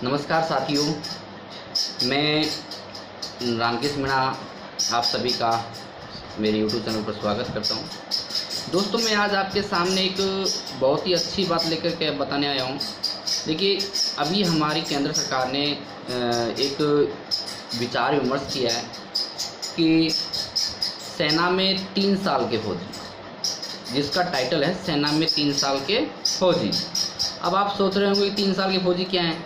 नमस्कार साथियों, मैं रामकृष्ण मीणा आप सभी का मेरे YouTube चैनल पर स्वागत करता हूं। दोस्तों, मैं आज आपके सामने एक बहुत ही अच्छी बात लेकर के बताने आया हूं। देखिए, अभी हमारी केंद्र सरकार ने एक विचार विमर्श किया है कि सेना में 3 साल के फौजी, जिसका टाइटल है सेना में 3 साल के फौजी। अब आप सोच रहे होंगे कि 3 साल के फौजी क्या हैं।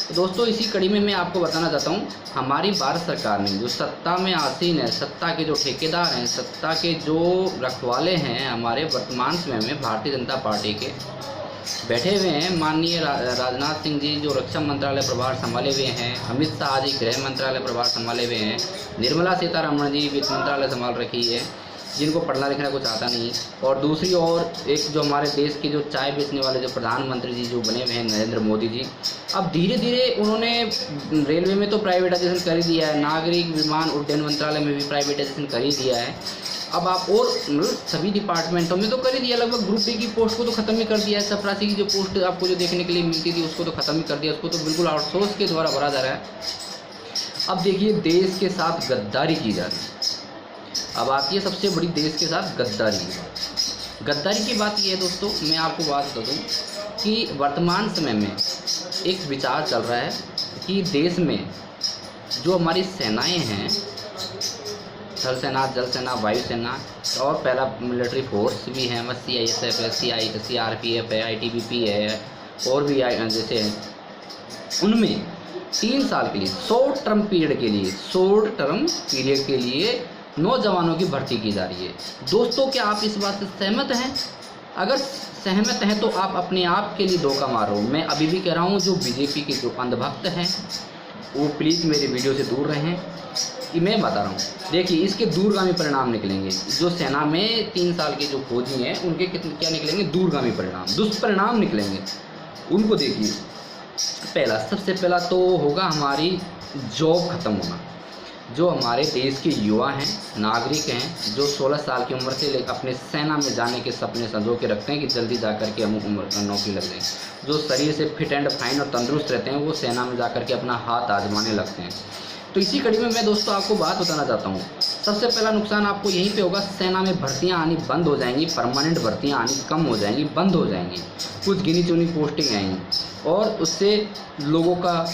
तो दोस्तों, इसी कड़ी में मैं आपको बताना चाहता हूँ, हमारी भारत सरकार ने जो सत्ता में आसीन है, सत्ता के जो ठेकेदार हैं, सत्ता के जो रखवाले हैं, हमारे वर्तमान समय में भारतीय जनता पार्टी के बैठे हुए हैं। माननीय राजनाथ सिंह जी जो रक्षा मंत्रालय प्रभार संभाले हुए हैं, अमित शाह जी गृह मंत्रालय प्रभार संभाले हुए हैं, निर्मला सीतारमण जी वित्त मंत्रालय संभाल रखी है, जिनको पढ़ना लिखना कुछ आता नहीं। और दूसरी ओर एक जो हमारे देश के जो चाय बेचने वाले जो प्रधानमंत्री जी जो बने हुए हैं, नरेंद्र मोदी जी, अब धीरे धीरे उन्होंने रेलवे में तो प्राइवेटाइजेशन कर ही दिया है, नागरिक विमान उड्डयन मंत्रालय में भी प्राइवेटाइजेशन कर ही दिया है। अब आप और सभी डिपार्टमेंटों में तो कर ही दिया, लगभग ग्रुप डी की पोस्ट को तो खत्म ही कर दिया है। चपरासी की जो पोस्ट आपको जो देखने के लिए मिलती थी उसको तो खत्म ही कर दिया, उसको तो बिल्कुल आउटसोर्स के द्वारा भरा जा रहा है। अब देखिए, देश के साथ गद्दारी की जा रही है। अब आती है सबसे बड़ी देश के साथ गद्दारी की बात। गद्दारी की बात यह है दोस्तों, मैं आपको बात बता दूँ कि वर्तमान समय में एक विचार चल रहा है कि देश में जो हमारी सेनाएं हैं, थल सेना, जल सेना, वायु सेना और पहला मिलिट्री फोर्स भी है, CISF है, CRPF है, ITBP है और भी जैसे हैं, उनमें 3 साल के लिए शॉर्ट टर्म पीरियड के लिए नौजवानों की भर्ती की जा रही है। दोस्तों, क्या आप इस बात से सहमत हैं? अगर सहमत हैं तो आप अपने आप के लिए धोखा मार रहे हो। मैं अभी भी कह रहा हूँ, जो बीजेपी के जो अंधभक्त हैं वो प्लीज़ मेरे वीडियो से दूर रहें। कि मैं बता रहा हूँ, देखिए इसके दूरगामी परिणाम निकलेंगे। जो सेना में 3 साल के जो फौजी हैं उनके क्या निकलेंगे? दूरगामी परिणाम, दुष्परिणाम निकलेंगे। उनको देखिए, सबसे पहला तो होगा हमारी जॉब ख़त्म होना। जो हमारे देश के युवा हैं, नागरिक हैं, जो 16 साल की उम्र से लेकर अपने सेना में जाने के सपने संजो के रखते हैं कि जल्दी जा कर के हम नौकरी लग जाए, जो शरीर से फिट एंड फाइन और तंदुरुस्त रहते हैं, वो सेना में जा कर के अपना हाथ आजमाने लगते हैं। तो इसी कड़ी में मैं दोस्तों आपको बात बताना चाहता हूँ। सबसे पहला नुकसान आपको यहीं पे होगा, सेना में भर्तियाँ आनी बंद हो जाएंगी, परमानेंट भर्तियाँ आनी कम हो जाएंगी, बंद हो जाएंगी, कुछ गिनी चुनी पोस्टिंग आएंगी और उससे लोगों का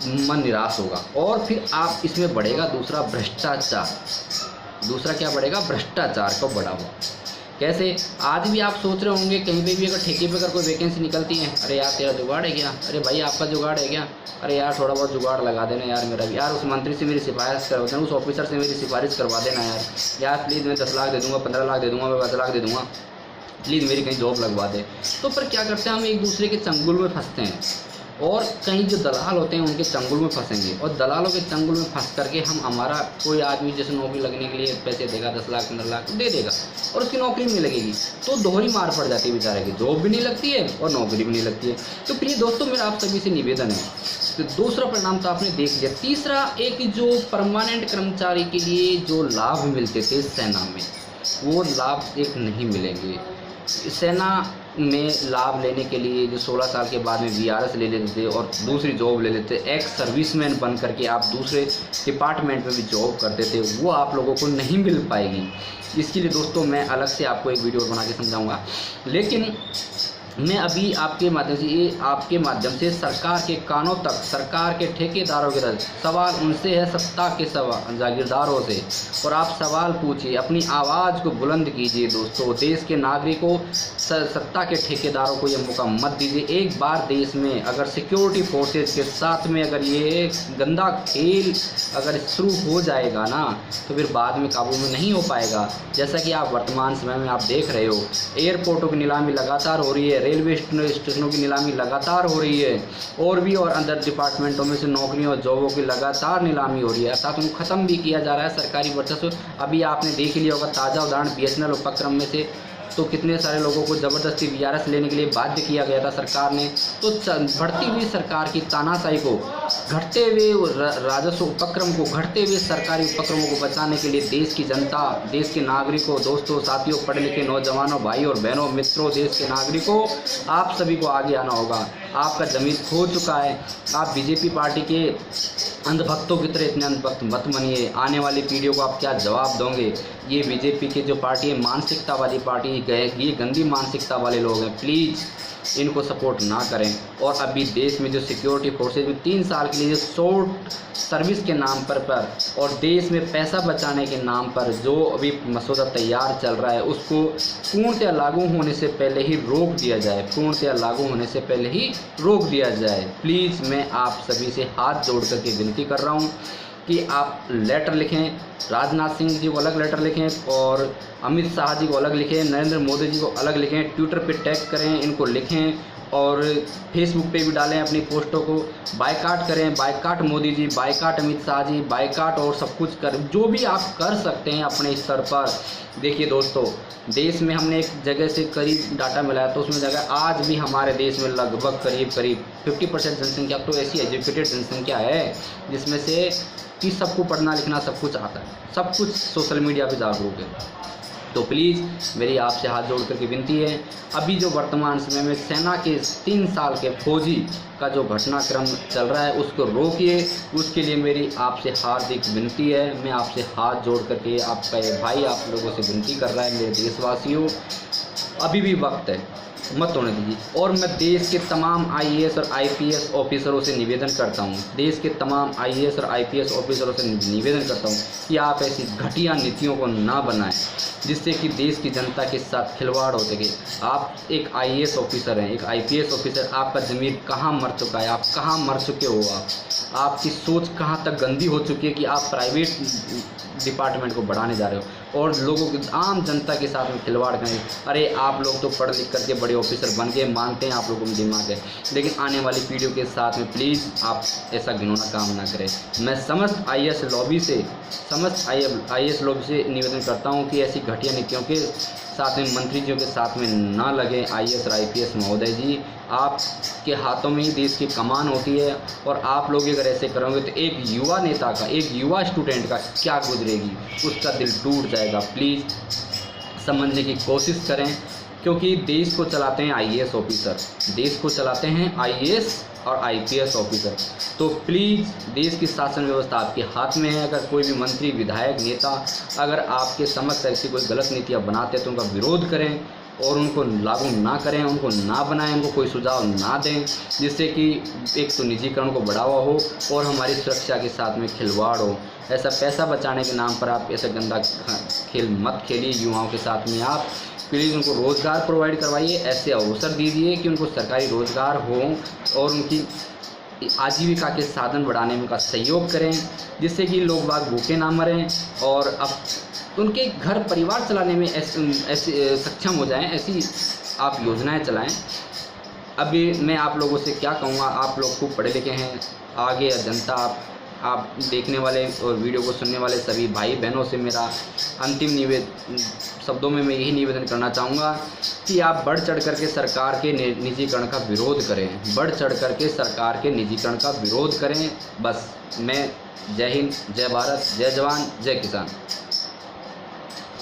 मन निराश होगा। और फिर आप इसमें बढ़ेगा दूसरा भ्रष्टाचार। दूसरा क्या बढ़ेगा? भ्रष्टाचार को बढ़ावा। कैसे? आज भी आप सोच रहे होंगे कहीं पे भी अगर ठेके पे अगर कोई वैकेंसी निकलती है, अरे यार तेरा जुगाड़ है क्या? अरे भाई आपका जुगाड़ है क्या? अरे यार थोड़ा बहुत जुगाड़ लगा देना यार मेरा भी, यार उस मंत्री से मेरी सिफारिश करवा देना, उस ऑफिसर से मेरी सिफारिश करवा देना यार प्लीज़ मैं 10 लाख दे दूँगा, 15 लाख दे दूँगा, मैं 10 लाख दे दूँगा, प्लीज़ मेरी कहीं जॉब लगवा दे। तो पर क्या करते हैं, हम एक दूसरे के चंगुल में फंसते हैं और कहीं जो दलाल होते हैं उनके चंगुल में फंसेंगे और दलालों के चंगुल में फंस करके हमारा कोई आदमी जैसे नौकरी लगने के लिए पैसे देगा, 10 लाख 15 लाख दे देगा और उसकी नौकरी नहीं लगेगी, तो दोहरी मार पड़ जाती है बेचारे की, जॉब भी नहीं लगती है और नौकरी भी नहीं लगती है। तो प्रिय दोस्तों, मेरा आप सभी से निवेदन है, तो दूसरा परिणाम तो आपने देख लिया। तीसरा, एक जो परमानेंट कर्मचारी के लिए जो लाभ मिलते थे सेना में, वो लाभ एक नहीं मिलेंगे। सेना में लाभ लेने के लिए जो 16 साल के बाद में VRS ले लेते थे और दूसरी जॉब ले लेते, एक्स सर्विसमैन बन करके आप दूसरे डिपार्टमेंट में भी जॉब करते थे, वो आप लोगों को नहीं मिल पाएगी। इसके लिए दोस्तों मैं अलग से आपको एक वीडियो बना के समझाऊंगा। लेकिन मैं अभी आपके माध्यम से सरकार के कानों तक, सरकार के ठेकेदारों के तक सवाल उनसे है, सत्ता के जागीरदारों से, और आप सवाल पूछिए, अपनी आवाज़ को बुलंद कीजिए दोस्तों। देश के नागरिकों, सत्ता के ठेकेदारों को ये मौका मत दीजिए। एक बार देश में अगर सिक्योरिटी फोर्सेज के साथ में अगर ये गंदा खेल अगर शुरू हो जाएगा ना, तो फिर बाद में काबू में नहीं हो पाएगा। जैसा कि आप वर्तमान समय में आप देख रहे हो, एयरपोर्टों की नीलामी लगातार हो रही है, रेलवे स्टेशनों की नीलामी लगातार हो रही है, और भी और अंदर डिपार्टमेंटों में से नौकरियों और जॉबों की लगातार नीलामी हो रही है, अर्थात उनको ख़त्म भी किया जा रहा है सरकारी वर्चस्व। अभी आपने देख लिया होगा ताज़ा उदाहरण BSNL उपक्रम में से, तो कितने सारे लोगों को ज़बरदस्ती VRS लेने के लिए बाध्य किया गया था सरकार ने। तो बढ़ती हुई सरकार की तानाशाही को, घटते हुए राजस्व उपक्रम को, घटते हुए सरकारी उपक्रमों को बचाने के लिए देश की जनता, देश के नागरिकों, दोस्तों, साथियों, पढ़े लिखे नौजवानों, भाई और बहनों, मित्रों, देश के नागरिकों, आप सभी को आगे आना होगा। आपका ज़मीर खो चुका है। आप बीजेपी पार्टी के अंधभक्तों की तरह इतने अंधभक्त मत बनिए। आने वाली पीढ़ियों को आप क्या जवाब दोगे? ये बीजेपी के जो पार्टी है, मानसिकता वाली पार्टी, ये गंदी मानसिकता वाले लोग हैं। प्लीज़ इनको सपोर्ट ना करें। और अभी देश में जो सिक्योरिटी फोर्सेज में 3 साल के लिए शॉर्ट सर्विस के नाम पर और देश में पैसा बचाने के नाम पर जो अभी मसौदा तैयार चल रहा है, उसको पूर्णतः लागू होने से पहले ही रोक दिया जाए। पूर्णतः लागू होने से पहले ही रोक दिया जाए। प्लीज़ मैं आप सभी से हाथ जोड़ करके विनती कर रहा हूँ कि आप लेटर लिखें, राजनाथ सिंह जी को अलग लेटर लिखें और अमित शाह जी को अलग लिखें, नरेंद्र मोदी जी को अलग लिखें, ट्विटर पे टैग करें, इनको लिखें और फेसबुक पे भी डालें अपनी पोस्टों को। बायकाट करें, boycott Modi ji, boycott Amit Shah ji, boycott और सब कुछ कर, जो भी आप कर सकते हैं अपने स्तर पर। देखिए दोस्तों, देश में हमने एक जगह से करीब डाटा मिलाया तो उसमें जगह आज भी हमारे देश में लगभग करीब 50% जनसंख्या तो ऐसी एजुकेटेड जनसंख्या है जिसमें से कि सबको पढ़ना लिखना सब कुछ आता है, सब कुछ सोशल मीडिया पे जागरूक है। तो प्लीज़ मेरी आपसे हाथ जोड़ करके विनती है, अभी जो वर्तमान समय में सेना के 3 साल के फौजी का जो घटनाक्रम चल रहा है उसको रोकिए। उसके लिए मेरी आपसे हार्दिक विनती है। मैं आपसे हाथ जोड़ करके आपका ये भाई आप लोगों से विनती कर रहा है, मेरे देशवासियों, अभी भी वक्त है, मत होने दीजिए। और मैं देश के तमाम IAS और IPS ऑफिसरों से निवेदन करता हूं, देश के तमाम IAS और IPS ऑफिसरों से निवेदन करता हूं कि आप ऐसी घटिया नीतियों को ना बनाएं जिससे कि देश की जनता के साथ खिलवाड़ हो सके। आप एक IAS ऑफिसर हैं, एक IPS ऑफिसर, आपका ज़मीर कहाँ मर चुका है? आप कहाँ मर चुके हो? आपकी सोच कहाँ तक गंदी हो चुकी है कि आप प्राइवेट डिपार्टमेंट को बढ़ाने जा रहे हो और लोगों की, आम जनता के साथ में खिलवाड़ करें। अरे आप लोग तो पढ़ लिख करके बड़े ऑफिसर बन गए, मानते हैं आप लोगों में दिमाग है, लेकिन आने वाली पीढ़ियों के साथ में प्लीज़ आप ऐसा घिनौना काम ना करें। मैं समस्त IAS लॉबी से निवेदन करता हूं कि ऐसी घटिया नीतियों के साथ में मंत्री जियों के साथ में ना लगे। IAS और IPS महोदय जी, आपके हाथों में ही देश की कमान होती है और आप लोग अगर ऐसे करोगे तो एक युवा नेता का, एक युवा स्टूडेंट का क्या गुजरेगी, उसका दिल टूट जाएगा। प्लीज़ समझने की कोशिश करें, क्योंकि देश को चलाते हैं IAS ऑफिसर, देश को चलाते हैं IAS और IPS ऑफिसर। तो प्लीज़ देश की शासन व्यवस्था आपके हाथ में है। अगर कोई भी मंत्री, विधायक, नेता अगर आपके समक्ष ऐसी कोई गलत नीतियाँ बनाते हैं तो उनका विरोध करें और उनको लागू ना करें, उनको ना बनाएं, उनको कोई सुझाव ना दें जिससे कि एक तो निजीकरण को बढ़ावा हो और हमारी सुरक्षा के साथ में खिलवाड़ हो। ऐसा पैसा बचाने के नाम पर आप ऐसा गंदा खेल मत खेलिए युवाओं के साथ में। आप प्लीज़ उनको रोज़गार प्रोवाइड करवाइए, ऐसे अवसर दीजिए कि उनको सरकारी रोज़गार हो और उनकी आजीविका के साधन बढ़ाने में उनका सहयोग करें जिससे कि लोग बाग भूखे ना मरें और अब उनके घर परिवार चलाने में ऐसे सक्षम हो जाएं। ऐसी आप योजनाएं चलाएं। अभी मैं आप लोगों से क्या कहूँगा, आप लोग खूब पढ़े लिखे हैं, आगे जनता, आप देखने वाले और वीडियो को सुनने वाले सभी भाई बहनों से मेरा अंतिम शब्दों में मैं यही निवेदन करना चाहूँगा कि आप बढ़ चढ़ करके सरकार के निजीकरण का विरोध करें, बढ़ चढ़ करके सरकार के निजीकरण का विरोध करें। बस मैं जय हिंद, जय भारत, जय जवान, जय किसान।